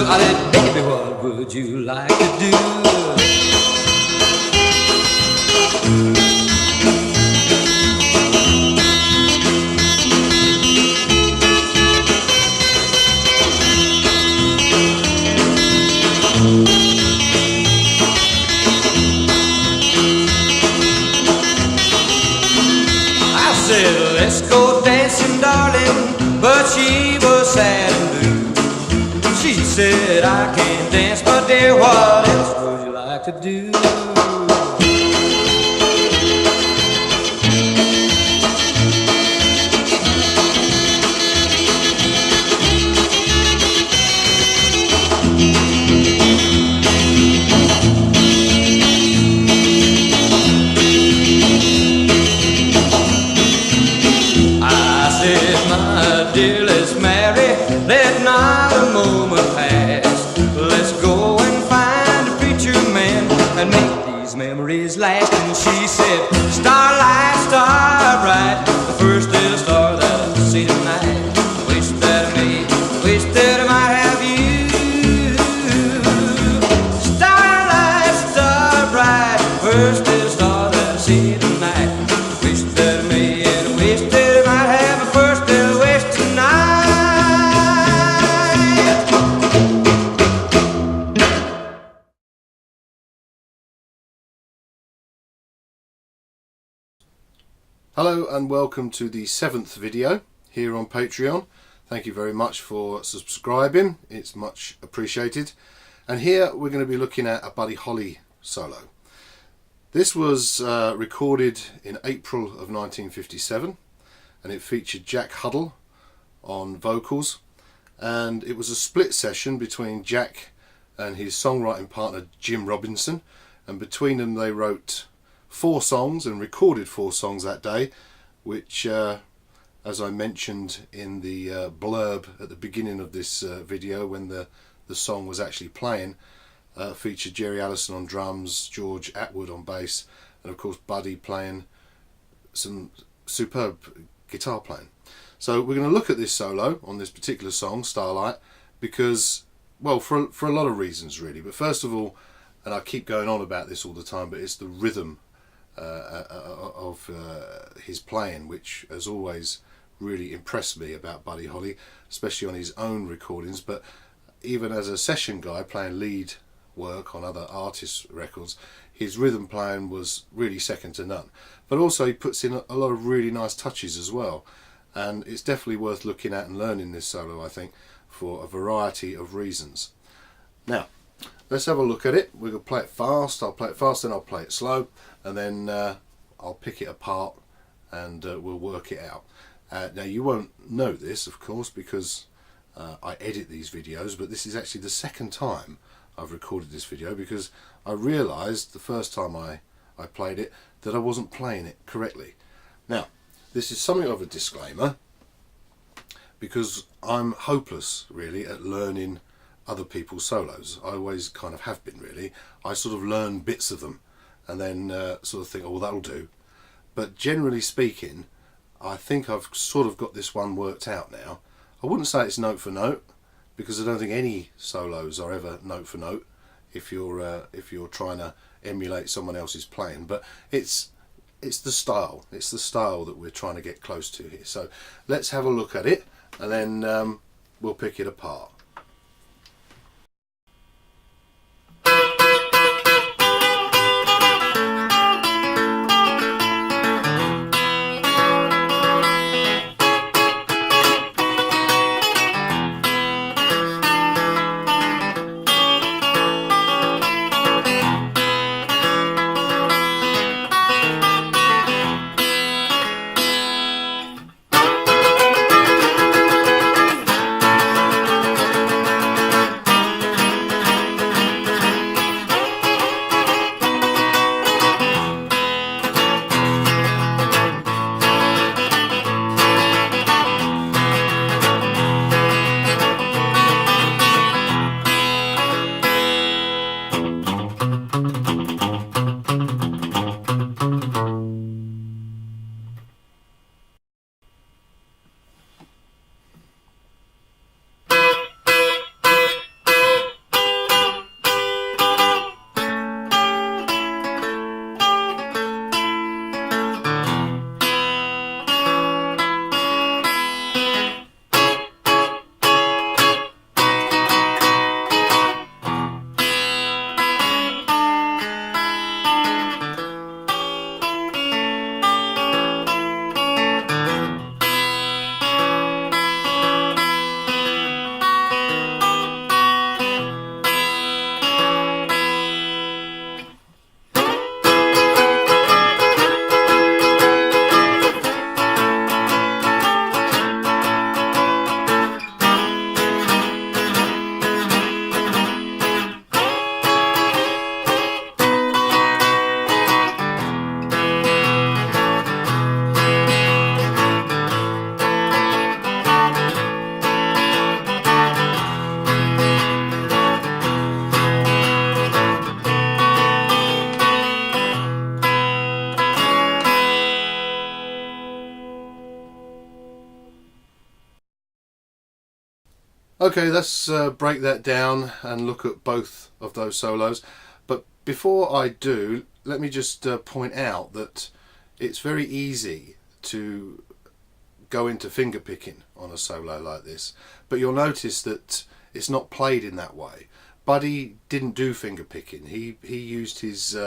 I said, baby, what would you like to do? I said, let's go dancing, darling, but she was sad and blue. She said, I can't dance, but dear, what else would you like to do? Dear, let's marry, let not a moment pass. Let's go and find a preacher man and make these memories last. And she said, starlight, star bright, the first little star that I see tonight. Wish that I may, wish that I might have you. Starlight, star bright, first little star that I see tonight. Wish that I may, and wish that I might have a first little wish tonight. Hello and welcome to the 7th video here on Patreon. Thank you very much for subscribing, it's much appreciated. And here we're going to be looking at a Buddy Holly solo. This was recorded in April of 1957 and it featured Jack Huddle on vocals, and it was a split session between Jack and his songwriting partner Jim Robinson, and between them they wrote 4 songs and recorded 4 songs that day, which as I mentioned in the blurb at the beginning of this video when the song was actually playing, featured Jerry Allison on drums, George Atwood on bass, and of course Buddy playing some superb guitar playing. So we're going to look at this solo on this particular song, Starlight, because, well, for a lot of reasons really. But first of all, and I keep going on about this all the time, but it's the rhythm of his playing, which has always really impressed me about Buddy Holly, especially on his own recordings, but even as a session guy playing lead work on other artists' records, his rhythm playing was really second to none. But also he puts in a lot of really nice touches as well, and it's definitely worth looking at and learning this solo, I think, for a variety of reasons. Now let's have a look at it. We're going to play it fast. I'll play it fast, then I'll play it slow, and then I'll pick it apart and we'll work it out. Now you won't know this, of course, because I edit these videos, but this is actually the second time I've recorded this video, because I realised the first time I played it that I wasn't playing it correctly. Now this is something of a disclaimer, because I'm hopeless really at learning other people's solos. I always kind of have been really. I sort of learn bits of them and then sort of think, oh, that'll do. But generally speaking, I think I've sort of got this one worked out now. I wouldn't say it's note for note, because I don't think any solos are ever note for note if you're trying to emulate someone else's playing. But it's the style. It's the style that we're trying to get close to here. So let's have a look at it, and then we'll pick it apart. Okay, let's break that down and look at both of those solos. But before I do, let me just point out that it's very easy to go into finger picking on a solo like this, but you'll notice that it's not played in that way. Buddy didn't do finger picking. He used his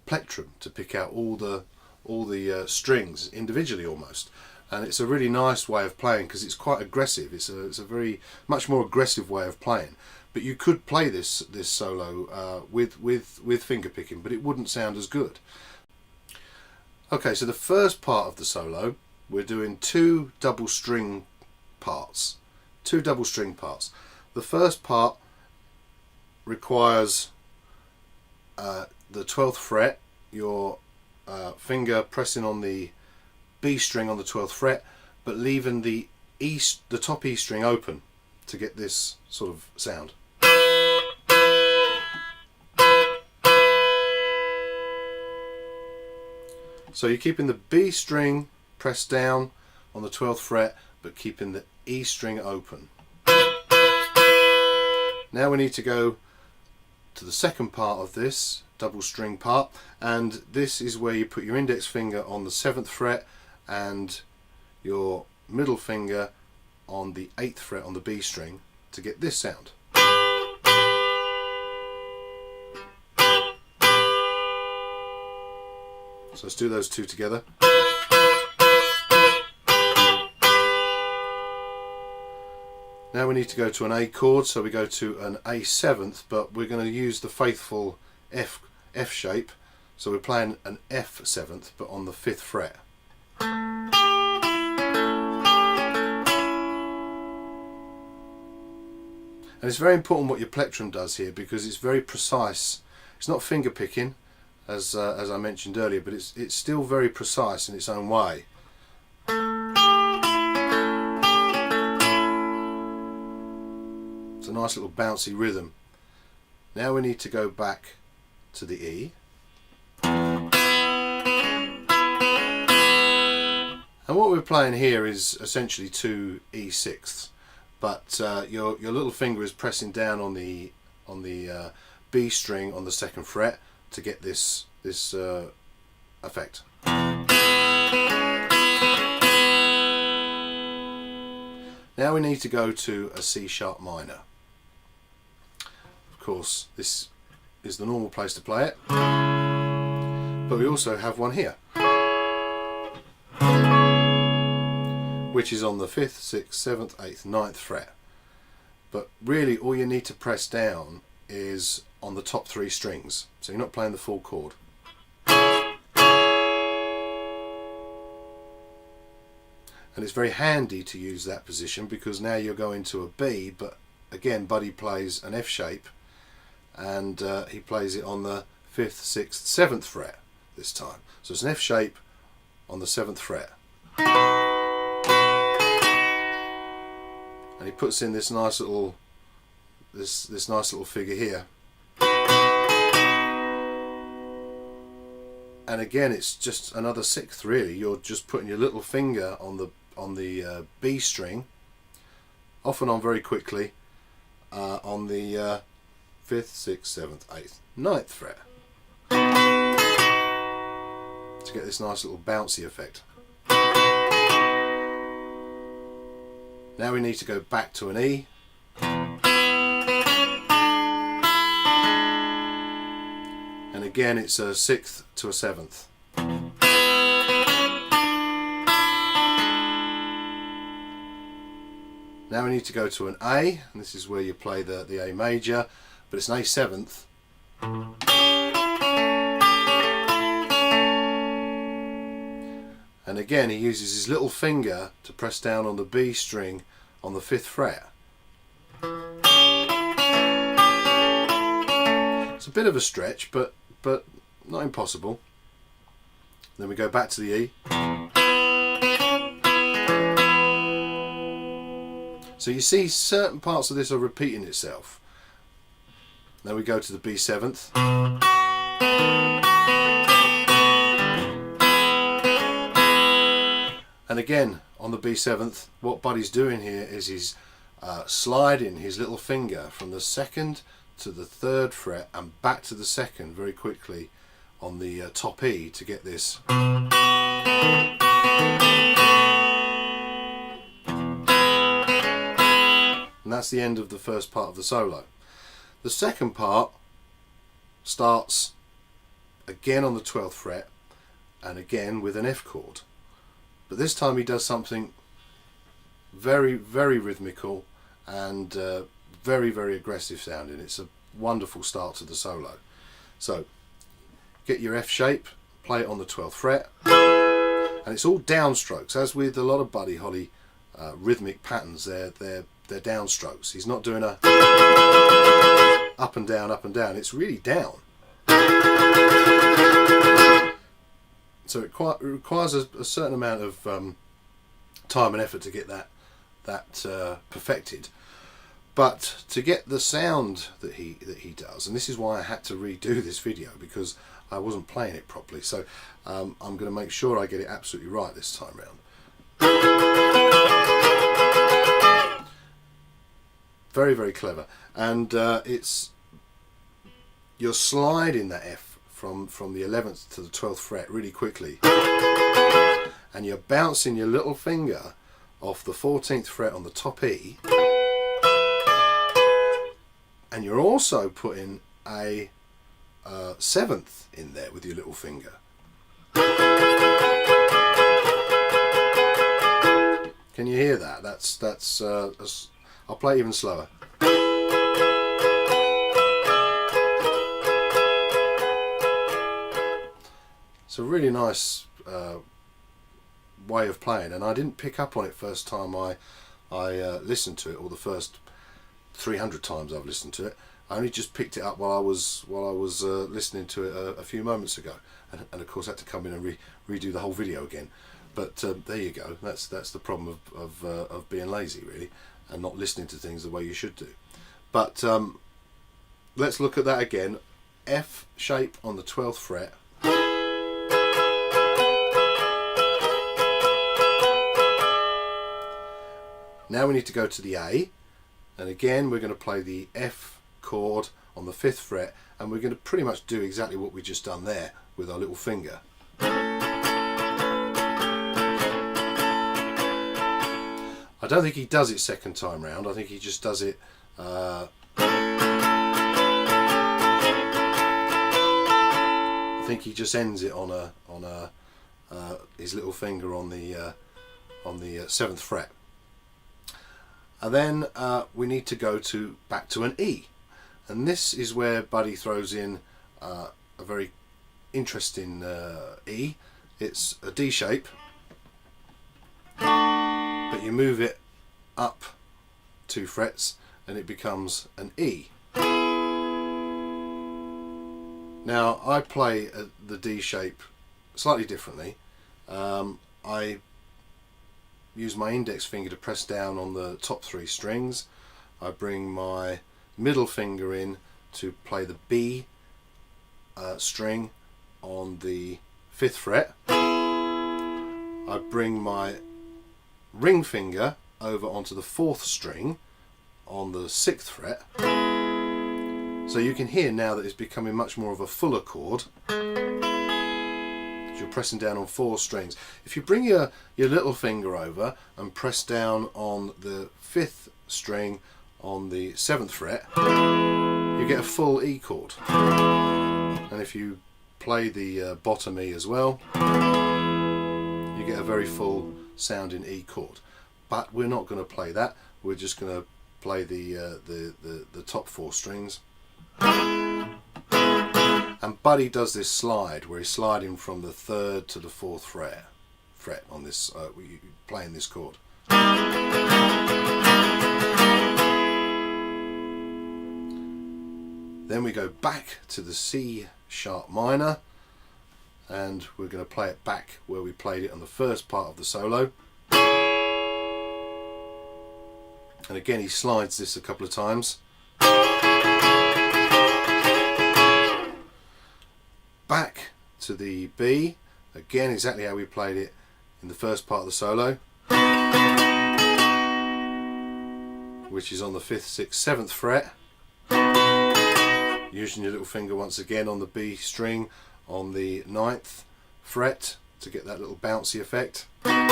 plectrum to pick out all the strings individually almost, and it's a really nice way of playing because it's quite aggressive. It's a very much more aggressive way of playing. But you could play this solo with finger picking, but it wouldn't sound as good. Okay, so the first part of the solo, we're doing two double string parts. The first part requires the 12th fret, your finger pressing on the B string on the 12th fret, but leaving the top E string open to get this sort of sound. So you're keeping the B string pressed down on the 12th fret, but keeping the E string open. Now we need to go to the second part of this double string part, and this is where you put your index finger on the 7th fret and your middle finger on the 8th fret on the B string to get this sound. So let's do those two together. Now we need to go to an A chord, so we go to an A7th, but we're going to use the faithful F shape, so we're playing an F7th but on the 5th fret. And it's very important what your plectrum does here because it's very precise. It's not finger picking as I mentioned earlier, but it's still very precise in its own way. It's a nice little bouncy rhythm. Now we need to go back to the E. And what we're playing here is essentially two E6ths, but your little finger is pressing down on the B string on the 2nd fret to get this effect. Now we need to go to a C sharp minor. Of course, this is the normal place to play it, but we also have one here, which is on the 5th, 6th, 7th, 8th, 9th fret. But really all you need to press down is on the top 3 strings, so you're not playing the full chord. And it's very handy to use that position because now you're going to a B, but again Buddy plays an F shape, and he plays it on the 5th, 6th, 7th fret this time. So it's an F shape on the 7th fret. And he puts in this nice little this nice little figure here. And again, it's just another 6th really. You're just putting your little finger on the B string, off and on very quickly, on the 5th, 6th, 7th, 8th, 9th fret to get this nice little bouncy effect. Now we need to go back to an E. And again it's a 6th to a 7th. Now we need to go to an A, and this is where you play the A major, but it's an A7th. And again he uses his little finger to press down on the B string on the 5th fret. It's a bit of a stretch, but not impossible. Then we go back to the E. So you see certain parts of this are repeating itself. Now we go to the B7th. And again on the B7th, what Buddy's doing here is he's sliding his little finger from the 2nd to the 3rd fret and back to the 2nd very quickly on the top E to get this. And that's the end of the first part of the solo. The second part starts again on the 12th fret and again with an F chord, but this time he does something very, very rhythmical and very, very aggressive sounding. It's a wonderful start to the solo. So get your F shape, play it on the 12th fret, and it's all downstrokes. As with a lot of Buddy Holly rhythmic patterns, they're downstrokes. He's not doing a up and down, up and down. It's really down. So it requires a certain amount of time and effort to get that perfected. But to get the sound that he does, and this is why I had to redo this video, because I wasn't playing it properly. So I'm going to make sure I get it absolutely right this time round. Very, very clever. And you're sliding that F from the 11th to the 12th fret really quickly, and you're bouncing your little finger off the 14th fret on the top E, and you're also putting a 7th in there with your little finger. Can you hear that? That's I'll play even slower. It's a really nice way of playing, and I didn't pick up on it first time I listened to it, or the first 300 times I've listened to it. I only just picked it up while I was listening to it a few moments ago, and of course I had to come in and redo the whole video again. But there you go. That's the problem of being lazy, really, and not listening to things the way you should do. But let's look at that again. F shape on the 12th fret. Now we need to go to the A, and again we're going to play the F chord on the 5th fret, and we're going to pretty much do exactly what we just done there with our little finger. I don't think he does it second time round. I think he just does it I think he just ends it on his little finger on the 7th fret. And then we need to go back to an E, and this is where Buddy throws in a very interesting E. It's a D shape, but you move it up 2 frets and it becomes an E. Now I play the D shape slightly differently. I use my index finger to press down on the top 3 strings. I bring my middle finger in to play the B string on the 5th fret. I bring my ring finger over onto the 4th string on the 6th fret. So you can hear now that it's becoming much more of a fuller chord. You're pressing down on 4 strings. If you bring your little finger over and press down on the 5th string on the 7th fret, you get a full E chord. And if you play the bottom E as well, you get a very full sounding E chord. But we're not going to play that. We're just going to play the top 4 strings. And Buddy does this slide where he's sliding from the 3rd to the 4th fret on this, playing this chord. Then we go back to the C sharp minor, and we're going to play it back where we played it on the first part of the solo. And again he slides this a couple of times. Back to the B, again exactly how we played it in the first part of the solo, which is on the 5th, 6th, 7th fret. Using your little finger once again on the B string on the 9th fret to get that little bouncy effect. And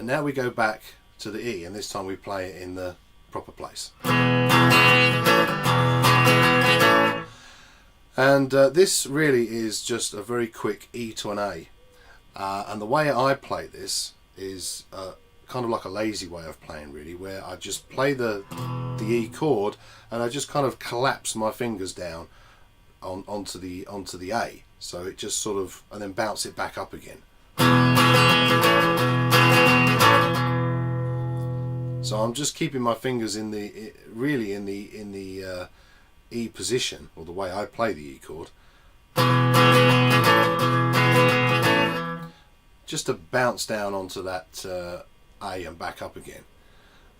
now we go back to the E, and this time we play it in the proper place. And this really is just a very quick E to an A. And the way I play this is kind of like a lazy way of playing, really, where I just play the E chord and I just kind of collapse my fingers down onto the A, so it just sort of, and then bounce it back up again. So I'm just keeping my fingers in the E position, or the way I play the E chord, just to bounce down onto that A and back up again.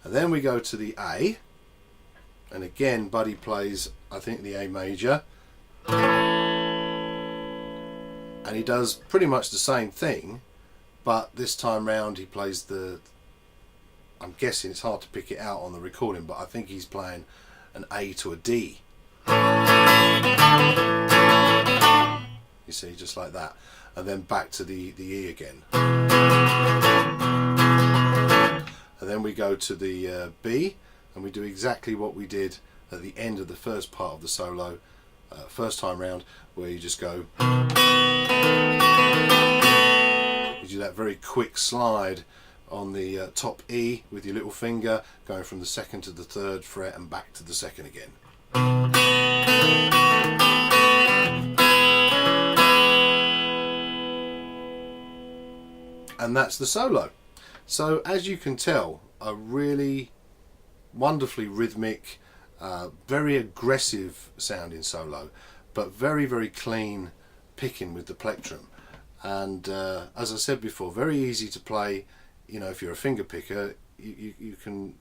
And then we go to the A, and again Buddy plays, I think, the A major, and he does pretty much the same thing, but this time round he plays the, I'm guessing, it's hard to pick it out on the recording, but I think he's playing an A to a D. You see, just like that, and then back to the E again. And then we go to the B, and we do exactly what we did at the end of the first part of the solo, first time round, where you just go, you do that very quick slide on the top E with your little finger, going from the 2nd to the 3rd fret and back to the 2nd again. And that's the solo. So as you can tell, a really wonderfully rhythmic, very aggressive sounding solo, but very, very clean picking with the plectrum. And as I said before, very easy to play. You know, if you're a finger picker, you can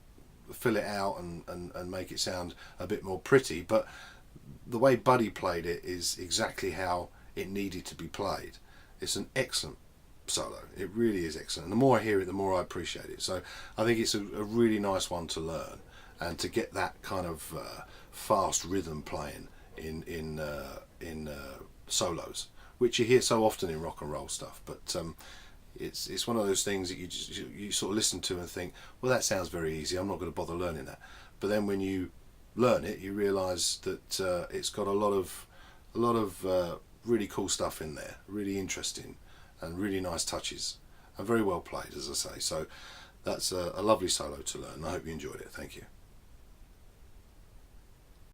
fill it out and make it sound a bit more pretty, but the way Buddy played it is exactly how it needed to be played. It's an excellent solo. It really is excellent, and the more I hear it, the more I appreciate it. So I think it's a really nice one to learn, and to get that kind of fast rhythm playing in solos, which you hear so often in rock and roll stuff. But it's one of those things that you sort of listen to and think, well, that sounds very easy, I'm not going to bother learning that. But then when you learn it, you realise that it's got a lot of really cool stuff in there, really interesting and really nice touches, and very well played, as I say. So that's a lovely solo to learn. I hope you enjoyed it. Thank you.